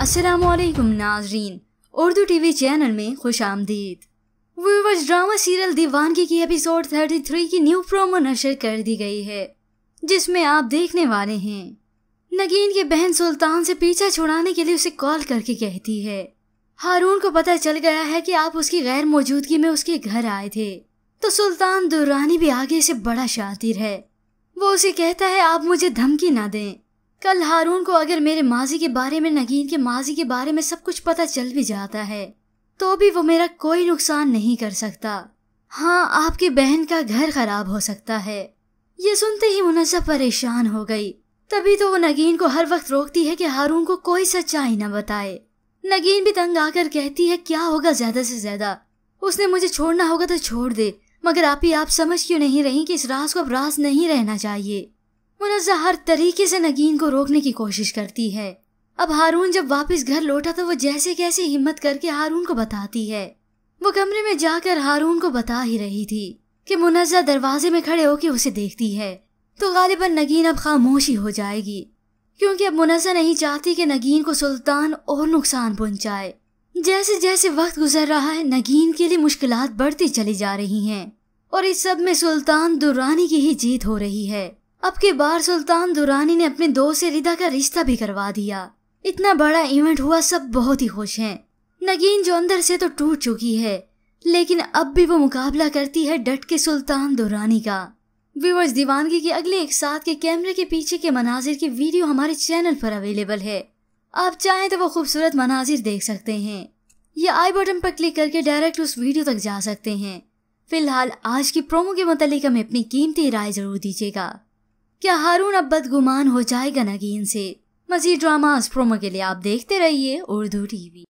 अस्सलामुअलैकुम नाजरीन, Urdu TV channel में खुश आमदीद। व्यूअर्स, ड्रामा सीरियल दीवानगी की एपिसोड 33 की न्यू प्रोमो नशर कर दी गई है, जिसमें आप देखने वाले हैं नगीन की बहन सुल्तान से पीछा छुड़ाने के लिए उसे कॉल करके कहती है हारून को पता चल गया है कि आप उसकी गैर मौजूदगी में उसके घर आए थे। तो सुल्तान दुर्रानी भी आगे से बड़ा शातिर है। वो उसे कहता है आप मुझे धमकी ना दें। कल हारून को अगर मेरे माजी के बारे में, नगीन के माजी के बारे में सब कुछ पता चल भी जाता है तो भी वो मेरा कोई नुकसान नहीं कर सकता। हाँ, आपकी बहन का घर खराब हो सकता है। ये सुनते ही मुनज़्ज़ा परेशान हो गई। तभी तो वो नगीन को हर वक्त रोकती है कि हारून को कोई सच्चाई न बताए। नगीन भी तंग आकर कहती है क्या होगा ज्यादा से ज्यादा, उसने मुझे छोड़ना होगा तो छोड़ दे, मगर आप समझ क्यों नहीं रही कि इस राज को अब राज नहीं रहना चाहिए। मुनज़्ज़ा हर तरीके से नगीन को रोकने की कोशिश करती है। अब हारून जब वापस घर लौटा तो वो जैसे कैसे हिम्मत करके हारून को बताती है। वो कमरे में जाकर हारून को बता ही रही थी कि मुनज़्ज़ा दरवाजे में खड़े होकर उसे देखती है, तो गालिबन नगीन अब खामोशी हो जाएगी, क्योंकि अब मुनज़्ज़ा नहीं चाहती कि नगीन को सुल्तान और नुकसान पहुंचाए। जैसे जैसे वक्त गुजर रहा है नगीन के लिए मुश्किलात बढ़ती चली जा रही हैं और इस सब में सुल्तान दुर्रानी की ही जीत हो रही है। अब की बार सुल्तान दुर्रानी ने अपने दोस्त से रिदा का रिश्ता भी करवा दिया। इतना बड़ा इवेंट हुआ, सब बहुत ही खुश हैं। नगीन जो अंदर से तो टूट चुकी है, लेकिन अब भी वो मुकाबला करती है डट के सुल्तान दुर्रानी का। व्यूअर्स, दीवानगी के अगले एक साथ के कैमरे के पीछे के मनाजिर की वीडियो हमारे चैनल पर अवेलेबल है। आप चाहें तो वो खूबसूरत मनाजिर देख सकते हैं या आई बटन पर क्लिक करके डायरेक्ट उस वीडियो तक जा सकते हैं। फिलहाल आज की प्रोमो के मुतालिक हमें अपनी कीमती राय जरूर दीजिएगा। क्या हारून अब बदगुमान हो जाएगा नगीन से? मज़ीद ड्रामास प्रोमो के लिए आप देखते रहिए उर्दू टीवी।